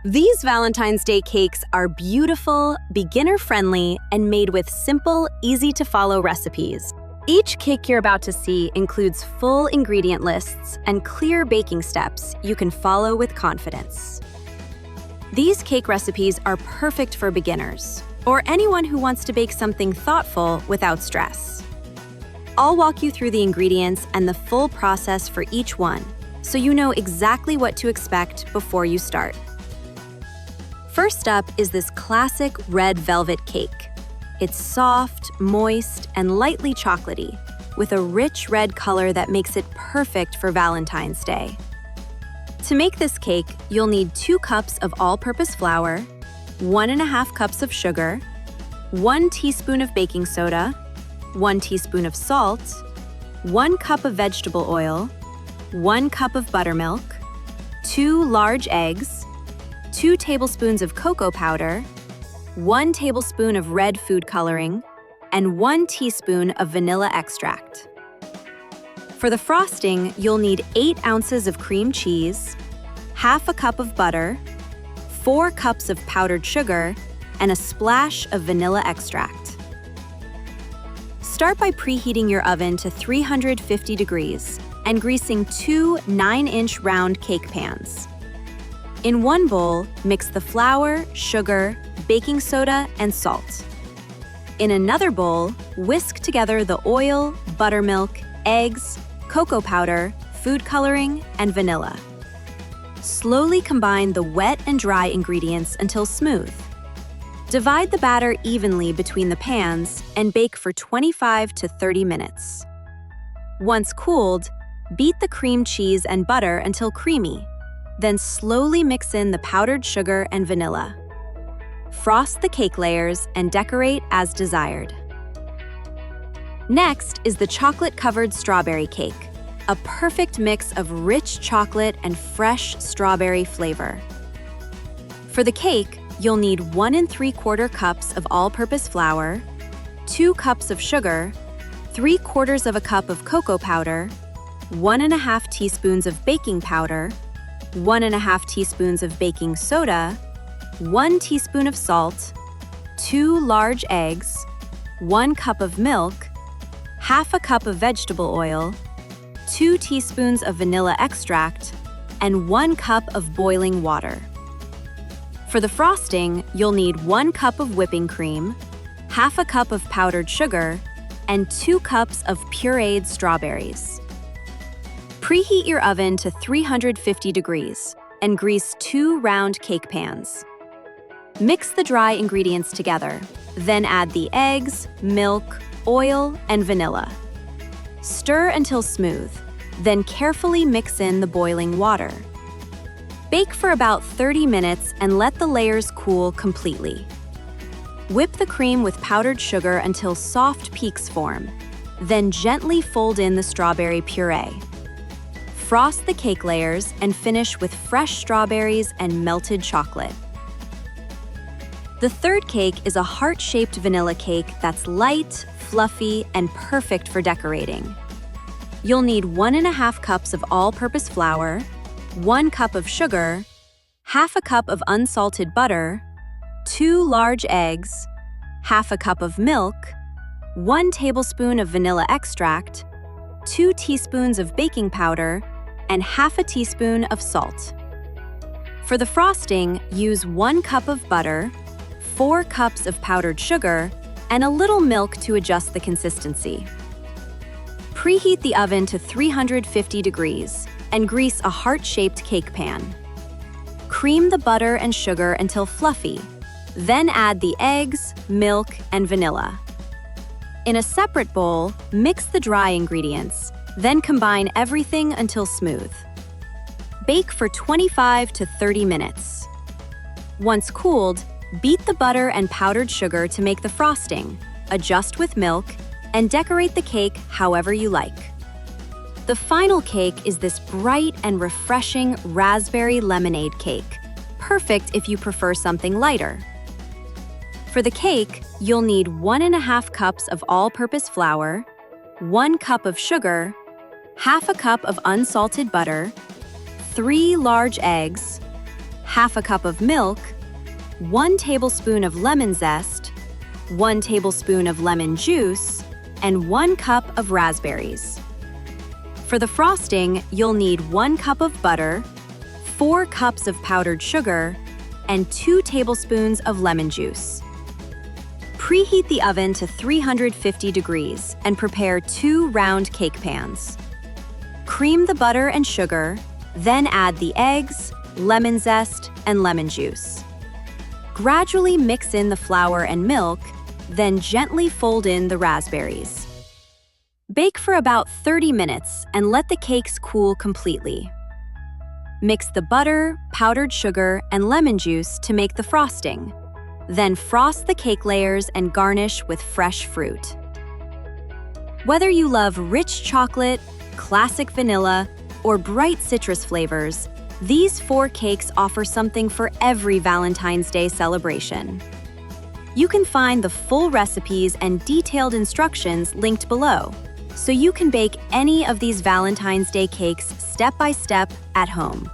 These Valentine's Day cakes are beautiful, beginner-friendly, and made with simple, easy-to-follow recipes. Each cake you're about to see includes full ingredient lists and clear baking steps you can follow with confidence. These cake recipes are perfect for beginners or anyone who wants to bake something thoughtful without stress. I'll walk you through the ingredients and the full process for each one, so you know exactly what to expect before you start. First up is this classic red velvet cake. It's soft, moist, and lightly chocolatey, with a rich red color that makes it perfect for Valentine's Day. To make this cake, you'll need 2 cups of all-purpose flour, 1.5 cups of sugar, 1 teaspoon of baking soda, 1 teaspoon of salt, 1 cup of vegetable oil, 1 cup of buttermilk, 2 large eggs, 2 tablespoons of cocoa powder, 1 tablespoon of red food coloring, and 1 teaspoon of vanilla extract. For the frosting, you'll need 8 ounces of cream cheese, half a cup of butter, 4 cups of powdered sugar, and a splash of vanilla extract. Start by preheating your oven to 350 degrees and greasing 2 9-inch round cake pans. In one bowl, mix the flour, sugar, baking soda, and salt. In another bowl, whisk together the oil, buttermilk, eggs, cocoa powder, food coloring, and vanilla. Slowly combine the wet and dry ingredients until smooth. Divide the batter evenly between the pans and bake for 25 to 30 minutes. Once cooled, beat the cream cheese and butter until creamy. Then slowly mix in the powdered sugar and vanilla. Frost the cake layers and decorate as desired. Next is the chocolate-covered strawberry cake, a perfect mix of rich chocolate and fresh strawberry flavor. For the cake, you'll need 1 3/4 cups of all-purpose flour, 2 cups of sugar, 3/4 of a cup of cocoa powder, 1.5 teaspoons of baking powder, 1.5 teaspoons of baking soda, 1 teaspoon of salt, 2 large eggs, 1 cup of milk, half a cup of vegetable oil, 2 teaspoons of vanilla extract, and 1 cup of boiling water. For the frosting, you'll need 1 cup of whipping cream, half a cup of powdered sugar, and 2 cups of pureed strawberries. Preheat your oven to 350 degrees and grease 2 round cake pans. Mix the dry ingredients together, then add the eggs, milk, oil, and vanilla. Stir until smooth, then carefully mix in the boiling water. Bake for about 30 minutes and let the layers cool completely. Whip the cream with powdered sugar until soft peaks form, then gently fold in the strawberry puree. Frost the cake layers and finish with fresh strawberries and melted chocolate. The third cake is a heart-shaped vanilla cake that's light, fluffy, and perfect for decorating. You'll need 1.5 cups of all-purpose flour, 1 cup of sugar, half a cup of unsalted butter, 2 large eggs, half a cup of milk, 1 tablespoon of vanilla extract, 2 teaspoons of baking powder, and half a teaspoon of salt. For the frosting, use 1 cup of butter, 4 cups of powdered sugar, and a little milk to adjust the consistency. Preheat the oven to 350 degrees and grease a heart-shaped cake pan. Cream the butter and sugar until fluffy, then add the eggs, milk, and vanilla. In a separate bowl, mix the dry ingredients, then combine everything until smooth. Bake for 25 to 30 minutes. Once cooled, beat the butter and powdered sugar to make the frosting, adjust with milk, and decorate the cake however you like. The final cake is this bright and refreshing raspberry lemonade cake, perfect if you prefer something lighter. For the cake, you'll need 1.5 cups of all-purpose flour, 1 cup of sugar, half a cup of unsalted butter, 3 large eggs, half a cup of milk, 1 tablespoon of lemon zest, 1 tablespoon of lemon juice, and 1 cup of raspberries. For the frosting, you'll need 1 cup of butter, 4 cups of powdered sugar, and 2 tablespoons of lemon juice. Preheat the oven to 350 degrees and prepare 2 round cake pans. Cream the butter and sugar, then add the eggs, lemon zest, and lemon juice. Gradually mix in the flour and milk, then gently fold in the raspberries. Bake for about 30 minutes and let the cakes cool completely. Mix the butter, powdered sugar, and lemon juice to make the frosting. Then frost the cake layers and garnish with fresh fruit. Whether you love rich chocolate, classic vanilla, or bright citrus flavors, these 4 cakes offer something for every Valentine's Day celebration. You can find the full recipes and detailed instructions linked below, so you can bake any of these Valentine's Day cakes step by step at home.